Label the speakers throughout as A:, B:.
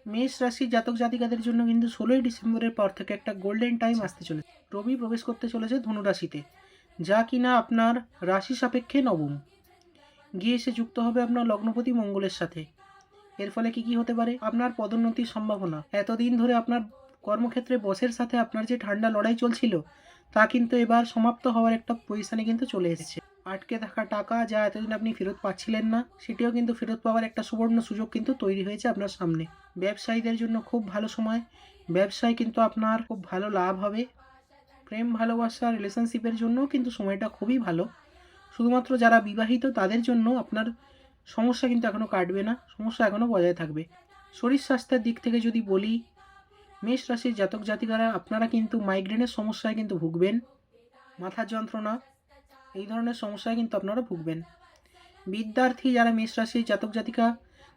A: মেষ রাশির জাতক জাতিকাদের জন্য কিন্তু 16ই ডিসেম্বরের পর থেকে একটা গোল্ডেন টাইম আসতে চলেছে। রবি প্রবেশ করতে চলেছে ধনু রাশিতে, যা কিনা আপনার রাশি সাপেক্ষে নবম, গিয়ে এসে যুক্ত হবে আপনার লগ্নপতি মঙ্গলের সাথে। এর ফলে কি হতে পারে? আপনার পদোন্নতির সম্ভাবনা। এতদিন ধরে আপনার কর্মক্ষেত্রে বসের সাথে আপনার যে ঠান্ডা লড়াই চলছিল, তা কিন্তু এবার সমাপ্ত হওয়ার একটা পজিশনে কিন্তু চলে এসেছে। আটকে থাকা টাকা যা এতদিন আপনি ফেরত পাচ্ছিলেন না, সেটিও কিন্তু ফেরত পাওয়ার একটা সুবর্ণ সুযোগ কিন্তু তৈরি হয়েছে আপনার সামনে। ব্যবসায়ীদের জন্য খুব ভালো সময়, ব্যবসায় কিন্তু আপনার খুব ভালো লাভ হবে। প্রেম ভালোবাসা রিলেশনশিপের জন্য কিন্তু সময়টা খুবই ভালো। শুধুমাত্র যারা বিবাহিত তাদের জন্য আপনার সমস্যা কিন্তু এখনও কাটবে না, সমস্যা এখনও বজায় থাকবে। শরীর স্বাস্থ্যের দিক থেকে যদি বলি, মেষ রাশির জাতক জাতিকারা আপনারা কিন্তু মাইগ্রেনের সমস্যায় কিন্তু ভুগবেন, মাথার যন্ত্রণা, এই ধরনের সমস্যায় কিন্তু আপনারা ভুগবেন। বিদ্যার্থী যারা মেষ রাশির জাতক জাতিকা,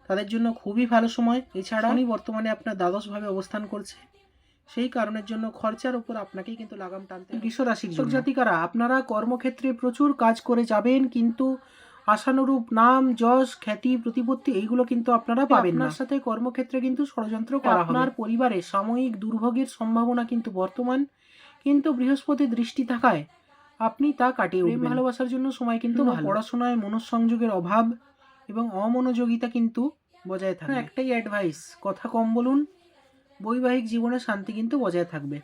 A: তাদের জন্য খুবই ভালো সময়। এছাড়া উনি বর্তমানে আপনার দ্বাদশভাবে অবস্থান করছে, সেই কারণের জন্য খরচার উপর আপনাকেই কিন্তু লাগাম টানতে হবে। বৃষ রাশির জাতক জাতিকারা আপনারা কর্মক্ষেত্রে প্রচুর কাজ করে যাবেন, কিন্তু আশানুরূপ নাম যশ খ্যাতি প্রতিপত্তি এইগুলো কিন্তু আপনারা পাবেন না। আপনার সাথে কর্মক্ষেত্রে কিন্তু ষড়যন্ত্র করা হবে। আপনার পরিবারে সাময়িক দুর্ভোগের সম্ভাবনা কিন্তু বর্তমান, কিন্তু বৃহস্পতির দৃষ্টি থাকায় আপনি তা কাটিয়ে উঠবেন। প্রেম ভালোবাসার জন্য সময় কিন্তু ভালো। পড়াশোনায় মনঃসংযোগের অভাব এবং অমনোযোগিতা কিন্তু বজায় থাকবে। একটাই অ্যাডভাইস, কথা কম বলুন, বৈবাহিক জীবনে শান্তি কিন্তু বজায় থাকবে।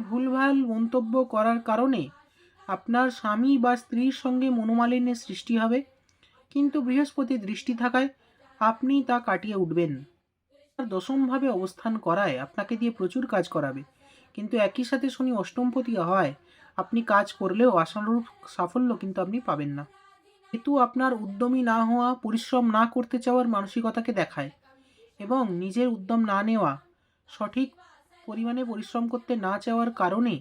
A: ভুলভাল মন্তব্য করার কারণে আপনার স্বামী বা স্ত্রীর সঙ্গে মনোমালিন্যের সৃষ্টি হবে, কিন্তু বৃহস্পতির দৃষ্টি থাকায় আপনি তা কাটিয়ে উঠবেন। দশমভাবে অবস্থান করায় আপনাকে দিয়ে প্রচুর কাজ করাবে, কিন্তু একই সাথে শনি অষ্টমপতি হয়, আপনি কাজ করলেও আশানুরূপ সাফল্য কিন্তু আপনি পাবেন না। যেহেতু আপনার উদ্যমী না হওয়া, পরিশ্রম না করতে চাওয়ার মানসিকতাকে দেখায় এবং নিজের উদ্যম না নেওয়া, সঠিক পরিমাণে পরিশ্রম করতে না চাওয়ার কারণে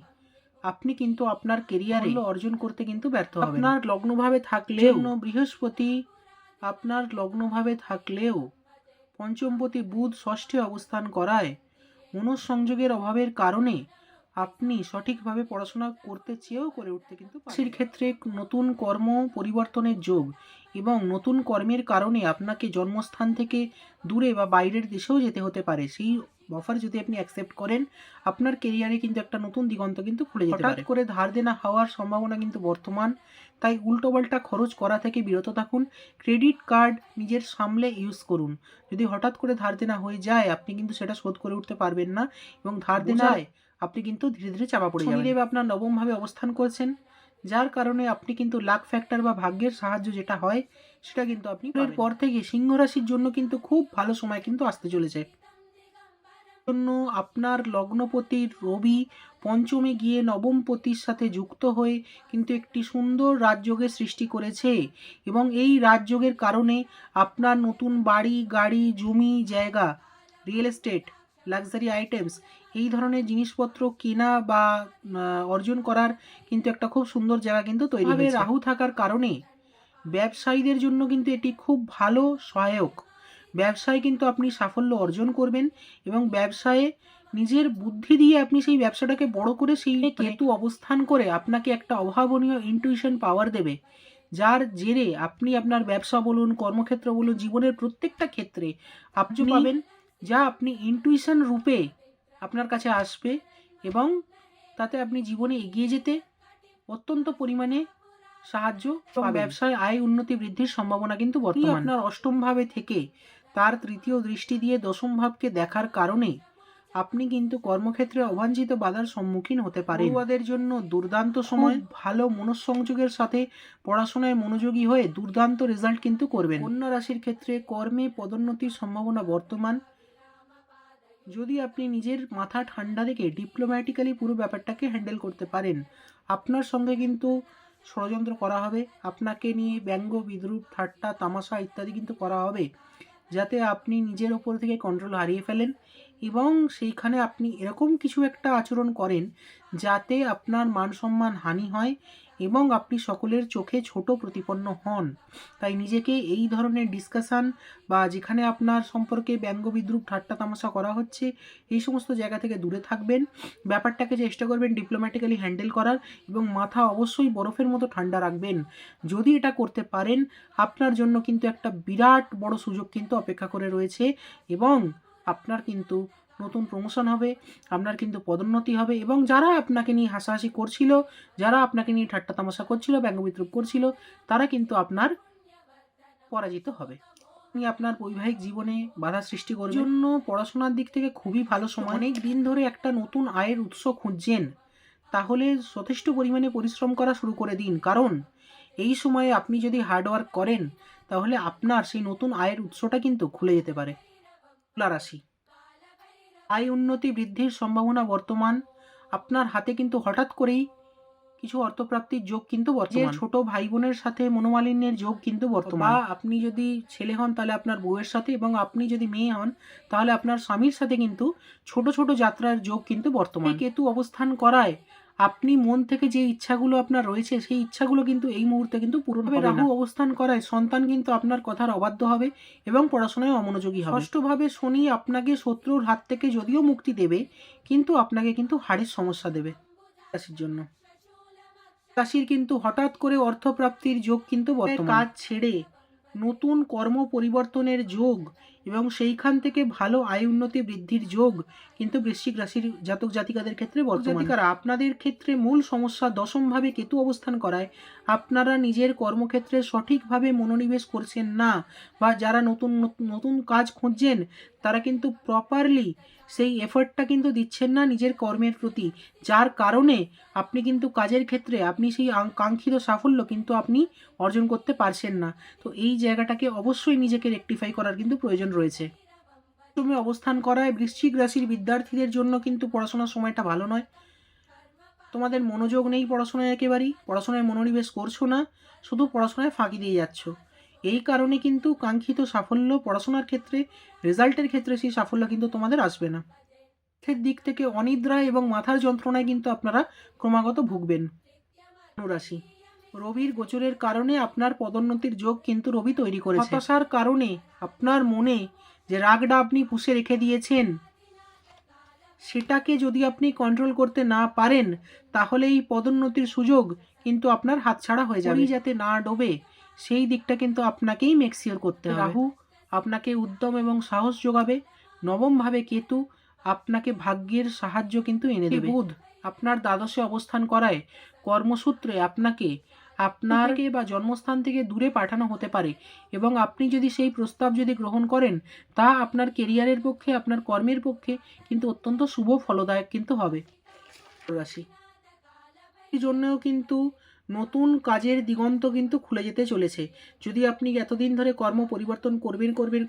A: আপনি কিন্তু আপনার কেরিয়ারে অর্জন করতে কিন্তু ব্যর্থ হবেন। আপনার লগ্নভাবে থাকলেও বৃহস্পতি আপনার লগ্নভাবে থাকলেও পঞ্চমপতি বুধ ষষ্ঠে অবস্থান করায় মনঃসংযোগের অভাবের কারণে আপনি সঠিকভাবে পড়াশোনা করতে চেয়েও করে উঠতে কিন্তু পারেন। ক্ষেত্রে নতুন কর্ম পরিবর্তনের যোগ এবং নতুন কর্মের কারণে আপনাকে জন্মস্থান থেকে দূরে বা বাইরের দেশেও যেতে হতে পারে। সেই অফার যদি আপনি অ্যাকসেপ্ট করেন, আপনার কেরিয়ারে কিন্তু একটা নতুন দিগন্ত কিন্তু খুলে যেতে পারে। হঠাৎ করে ধার দেনা হওয়ার সম্ভাবনা কিন্তু বর্তমান, তাই উল্টোপাল্টা খরচ করা থেকে বিরত থাকুন। ক্রেডিট কার্ড নিজের সামলে ইউজ করুন। যদি হঠাৎ করে ধার দেনা হয়ে যায়, আপনি কিন্তু সেটা শোধ করে উঠতে পারবেন না এবং ধার দেনায় আপনি কিন্তু ধীরে ধীরে চাপা পড়ে যাবেন। শনিদেব আপনার নবমভাবে অবস্থান করছেন, যার কারণে আপনি কিন্তু লাক ফ্যাক্টর বা ভাগ্যের সাহায্য যেটা হয় সেটা কিন্তু আপনি এর পর থেকে সিংহ রাশির জন্য কিন্তু খুব ভালো সময় কিন্তু আসতে চলেছে। জন্য আপনার লগ্নপতির রবি পঞ্চমে গিয়ে নবমপতির সাথে যুক্ত হয়ে কিন্তু একটি সুন্দর রাজযোগের সৃষ্টি করেছে এবং এই রাজযোগের কারণে আপনার নতুন বাড়ি, গাড়ি, জমি জায়গা, রিয়েল এস্টেট, লাক্সারি আইটেমস, এই ধরনের জিনিসপত্র কেনা বা অর্জন করার কিন্তু একটা খুব সুন্দর জায়গা কিন্তু তৈরি হবে। রাহু থাকার কারণে ব্যবসায়ীদের জন্য কিন্তু এটি খুব ভালো সহায়ক। ব্যবসায় কিন্তু আপনি সাফল্য অর্জন করবেন এবং ব্যবসায়ে নিজের বুদ্ধি দিয়ে আপনি সেই ব্যবসাটাকে বড় করে সেই কেতু অবস্থান করে আপনাকে একটা অভাবনীয় ইনটুইশন পাওয়ার দেবে, যার জেরে আপনি আপনার ব্যবসা বলুন, কর্মক্ষেত্র বলুন, জীবনের প্রত্যেকটা ক্ষেত্রে আপনি পাবেন, যা আপনি ইনটুইশন রূপে আপনার কাছে আসবে এবং তাতে আপনি জীবনে এগিয়ে যেতে অত্যন্ত পরিমাণে সাহায্য এবং ব্যবসায় আয় উন্নতি বৃদ্ধির সম্ভাবনা কিন্তু বর্তমান। আপনার অষ্টম ভাবে থেকে তার তৃতীয় দৃষ্টি দিয়ে দশম ভাবকে দেখার কারণে আপনি কিন্তু কর্মক্ষেত্রে অবাঞ্ছিত বাধার সম্মুখীন হতে পারেন। পড়ুয়াদের জন্য দুর্দান্ত সময়, ভালো মনঃসংযোগের সাথে পড়াশোনায় মনোযোগী হয়ে দুর্দান্ত রেজাল্ট কিন্তু করবেন। কন্যা রাশির ক্ষেত্রে কর্মে পদোন্নতির সম্ভাবনা বর্তমান। যদি আপনি নিজের মাথা ঠান্ডা রেখে ডিপ্লোম্যাটিক্যালি পুরো ব্যাপারটাকে হ্যান্ডেল করতে পারেন, আপনার সঙ্গে কিন্তু ষড়যন্ত্র করা হবে, আপনাকে নিয়ে ব্যঙ্গ বিদ্রূপ ঠাট্টা তামাশা ইত্যাদি কিন্তু করা হবে, যাতে আপনি নিজের ওপর থেকে কন্ট্রোল হারিয়ে ফেলেন এবং সেইখানে আপনি এরকম কিছু একটা আচরণ করেন যাতে আপনার মান সম্মান হানি হয় এবং আপনি সকলের চোখে ছোট প্রতিপন্ন হন। তাই নিজেকে এই ধরনের ডিসকাশান বা যেখানে আপনার সম্পর্কে ব্যঙ্গ বিদ্রূপ ঠাট্টা তামাশা করা হচ্ছে, এই সমস্ত জায়গা থেকে দূরে থাকবেন। ব্যাপারটাকে চেষ্টা করবেন ডিপ্লোম্যাটিক্যালি হ্যান্ডেল করার এবং মাথা অবশ্যই বরফের মতো ঠান্ডা রাখবেন। যদি এটা করতে পারেন, আপনার জন্য কিন্তু একটা বিরাট বড় সুযোগ কিন্তু অপেক্ষা করে রয়েছে এবং আপনার কিন্তু নতুন প্রমোশন হবে, আপনার কিন্তু পদোন্নতি হবে, এবং যারা আপনাকে নিয়ে হাসাহাসি করছিল, যারা আপনাকে নিয়ে ঠাট্টা তামাশা করছিল, ব্যঙ্গবিদ্রূপ করছিল, তারা কিন্তু আপনার পরাজিত হবে। আপনি আপনার বৈবাহিক জীবনে বাধা সৃষ্টি করার জন্য পড়াশোনার দিক থেকে খুবই ভালো সময়। অনেক দিন ধরে একটা নতুন আয়ের উৎস খুঁজছেন, তাহলে যথেষ্ট পরিমাণে পরিশ্রম করা শুরু করে দিন, কারণ এই সময়ে আপনি যদি হার্ডওয়ার্ক করেন তাহলে আপনার সেই নতুন আয়ের উৎসটা কিন্তু খুলে যেতে পারে। তুলা রাশি, আয় উন্নতি বৃদ্ধির সম্ভাবনা বর্তমান। আপনার হাতে কিন্তু হঠাৎ করেই কিছু অর্থপ্রাপ্তির যোগ কিন্তু বর্তমান। ছোট ভাই বোনের সাথে মনোমালিন্যের যোগ কিন্তু বর্তমান। বা আপনি যদি ছেলে হন তাহলে আপনার বউয়ের সাথে, এবং আপনি যদি মেয়ে হন তাহলে আপনার স্বামীর সাথে কিন্তু ছোট ছোট যাত্রার যোগ কিন্তু বর্তমান। কেতু অবস্থান করায় আপনি মন থেকে যে ইচ্ছাগুলো আপনার রয়েছে সেই ইচ্ছাগুলো কিন্তু এই মুহূর্তে কিন্তু পূরণ হবে। রাহু অবস্থান করায় সন্তান কিন্তু আপনার কথার অবাধ্য হবে এবং পড়াশোনায় অমনোযোগী হবে। ষষ্ঠভাবে শনি আপনাকে শত্রুর হাত থেকে যদিও মুক্তি দেবে, কিন্তু আপনাকে কিন্তু হাড়ের সমস্যা দেবে। রাশির জন্য রাশির কিন্তু হঠাৎ করে অর্থপ্রাপ্তির যোগ কিন্তু বর্তমান। কাজ ছেড়ে নতুন কর্ম পরিবর্তনের যোগ এবং সেইখান থেকে ভালো আয় উন্নতি বৃদ্ধির যোগ কিন্তু বৃশ্চিক রাশির জাতক জাতিকাদের ক্ষেত্রে বর্তমান। আপনাদের ক্ষেত্রে মূল সমস্যা দশমভাবে কেতু অবস্থান করায় আপনারা নিজের কর্মক্ষেত্রে সঠিকভাবে মনোনিবেশ করছেন না, বা যারা নতুন নতুন কাজ খুঁজছেন তারা কিন্তু প্রপারলি সেই এফর্টটা কিন্তু দিচ্ছেন না নিজের কর্মের প্রতি, যার কারণে আপনি কিন্তু কাজের ক্ষেত্রে আপনি সেই কাঙ্ক্ষিত সাফল্য কিন্তু আপনি অর্জন করতে পারছেন না। তো এই জায়গাটাকে অবশ্যই নিজেকে রেকটিফাই করার কিন্তু প্রয়োজন রয়েছে। তুমি অবস্থান করায় বৃশ্চিক রাশির বিদ্যার্থীদের জন্য কিন্তু পড়াশোনার সময়টা ভালো নয়। তোমাদের মনোযোগ নেই পড়াশোনায়, একেবারেই পড়াশোনায় মনোনিবেশ করছো না, শুধু পড়াশোনায় ফাঁকি দিয়ে যাচ্ছ। এই কারণে কিন্তু কাঙ্ক্ষিত সাফল্য পড়াশোনার ক্ষেত্রে, রেজাল্টের ক্ষেত্রে সেই সাফল্য কিন্তু তোমাদের আসবে না। দিক থেকে অনিদ্রা এবং মাথার যন্ত্রণায় কিন্তু আপনারা ক্রমাগত ভুগবেন। রাশি, রবির গোচরের কারণে আপনার পদোন্নতির যোগ কিন্তু রবি তৈরি করেছে। হতাশার কারণে আপনার মনে যে রাগটা আপনি পুষে রেখে দিয়েছেন, সেটাকে যদি আপনি কন্ট্রোল করতে না পারেন তাহলে এই পদোন্নতির সুযোগ কিন্তু আপনার হাতছাড়া হয়ে যাবে। যাতে না ডোবে সেই দিকটা কিন্তু আপনাকেই মেকশিওর করতে হবে। রাহু আপনাকে উদ্যম এবং সাহস যোগাবে। নবমভাবে কেতু আপনাকে ভাগ্যের সাহায্য কিন্তু এনে দেবে। বুধ আপনার দ্বাদশে অবস্থান করায় কর্মসূত্রে আপনাকে আপনার বা জন্মস্থান থেকে দূরে পাঠানো হতে পারে, এবং আপনি যদি সেই প্রস্তাব যদি গ্রহণ করেন তা আপনার কেরিয়ারের পক্ষে, আপনার কর্মের পক্ষে কিন্তু অত্যন্ত শুভ ফলদায়ক কিন্তু হবে। রাশি, এই জন্যও কিন্তু নতুন কাজের দিগন্ত কিন্তু খুলে যেতে চলেছে। যদি আপনি এতদিন ধরে কর্ম পরিবর্তন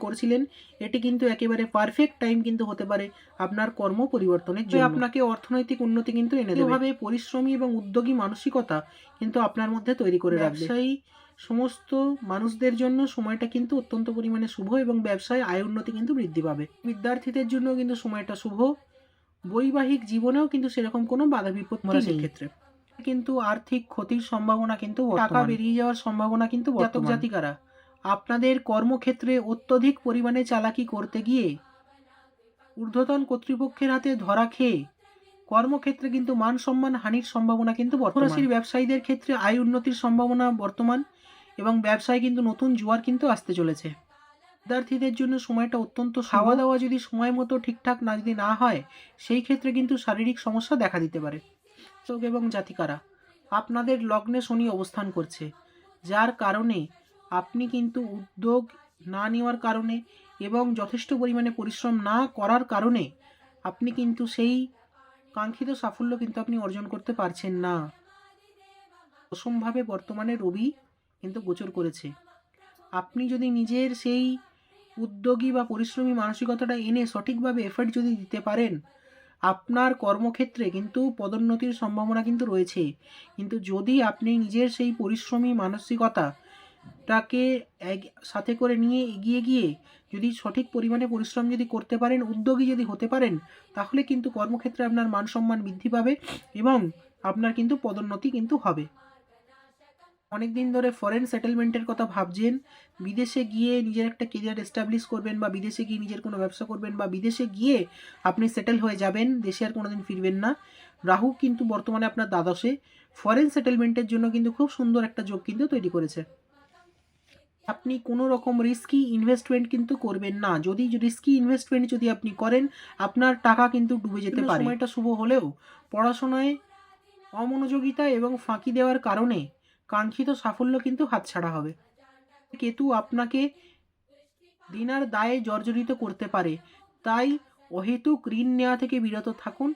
A: করছিলেন, এটি কিন্তু একেবারে পারফেক্ট টাইম কিন্তু হতে পারে আপনার কর্ম পরিবর্তনের জন্য। আপনাকে অর্থনৈতিক উন্নতি কিন্তু এনে দেবে। এভাবে পরিশ্রমী এবং উদ্যোগী মানসিকতা কিন্তু আপনার মধ্যে তৈরি করে রাখবে। ব্যবসায়ী সমস্ত মানুষদের জন্য সময়টা কিন্তু অত্যন্ত পরিমাণে শুভ, এবং ব্যবসায় আয় উন্নতি কিন্তু বৃদ্ধি পাবে। বিদ্যার্থীদের জন্য কিন্তু সময়টা শুভ। বৈবাহিক জীবনেও কিন্তু সেরকম কোনো বাধা বিপত্তি নেই। ক্ষেত্রে কিন্তু আর্থিক ক্ষতির সম্ভাবনা কিন্তু, টাকা বেরিয়ে যাওয়ার সম্ভাবনা কিন্তু জাতক জাতিকারা আপনাদের কর্মক্ষেত্রে অত্যধিক পরিমাণে চালাকি করতে গিয়ে ঊর্ধ্বতন কর্তৃপক্ষের হাতে ধরা খেয়ে কর্মক্ষেত্রে কিন্তু মান সম্মান হানির সম্ভাবনা কিন্তু বর্তমান। ব্যবসায়ীদের ক্ষেত্রে আয় উন্নতির সম্ভাবনা বর্তমান, এবং ব্যবসায় কিন্তু নতুন জোয়ার কিন্তু আসতে চলেছে। বিদ্যার্থীদের জন্য সময়টা অত্যন্ত, খাওয়া দাওয়া যদি সময় মতো ঠিকঠাক যদি না হয় সেই ক্ষেত্রে কিন্তু শারীরিক সমস্যা দেখা দিতে পারে। এবং জাতিকারা আপনাদের লগ্নে শনি অবস্থান করছে, যার কারণে আপনি কিন্তু উদ্যোগ না নেওয়ার কারণে এবং যথেষ্ট পরিমাণে পরিশ্রম না করার কারণে আপনি কিন্তু সেই কাঙ্ক্ষিত সাফল্য কিন্তু আপনি অর্জন করতে পারছেন না। দশমভাবে বর্তমানে রবি কিন্তু গোচর করেছে। আপনি যদি নিজের সেই উদ্যোগী বা পরিশ্রমী মানসিকতাটা এনে সঠিকভাবে এফর্ট যদি দিতে পারেন, আপনার কর্মক্ষেত্রে কিন্তু পদোন্নতির সম্ভাবনা কিন্তু রয়েছে। কিন্তু যদি আপনি নিজের সেই পরিশ্রমী মানসিকতাটাকে সাথে করে নিয়ে এগিয়ে গিয়ে যদি সঠিক পরিমাণে পরিশ্রম যদি করতে পারেন, উদ্যোগী যদি হতে পারেন, তাহলে কিন্তু কর্মক্ষেত্রে আপনার মান সম্মান বৃদ্ধি পাবে এবং আপনার কিন্তু পদোন্নতি কিন্তু হবে। অনেক দিন ধরে ফরেন সেটেলমেন্টের কথা ভাবছেন, বিদেশে গিয়ে নিজের একটা কেরিয়ার এস্টাবলিশ করবেন, বা বিদেশে গিয়ে নিজের কোনো ব্যবসা করবেন, বা বিদেশে গিয়ে আপনি সেটেল হয়ে যাবেন, দেশে আর কোনোদিন ফিরবেন না। রাহু কিন্তু বর্তমানে আপনার দ্বাদশে, ফরেন সেটেলমেন্টের জন্য কিন্তু খুব সুন্দর একটা যোগ কিন্তু তৈরি করেছে। আপনি কোনো রকম রিস্কি ইনভেস্টমেন্ট কিন্তু করবেন না। যদি রিস্কি ইনভেস্টমেন্ট যদি আপনি করেন, আপনার টাকা কিন্তু ডুবে যেতে পারে। সময়টা শুভ হলেও পড়াশোনায় অমনোযোগিতা এবং ফাঁকি দেওয়ার কারণে কাঙ্ক্ষিত সাফল্য কিন্তু হাতছাড়া হবে। কেতু আপনাকে দেনার দায়ে জর্জরিত করতে পারে, তাই অহেতুক ঋণ নেওয়া থেকে বিরত থাকুন।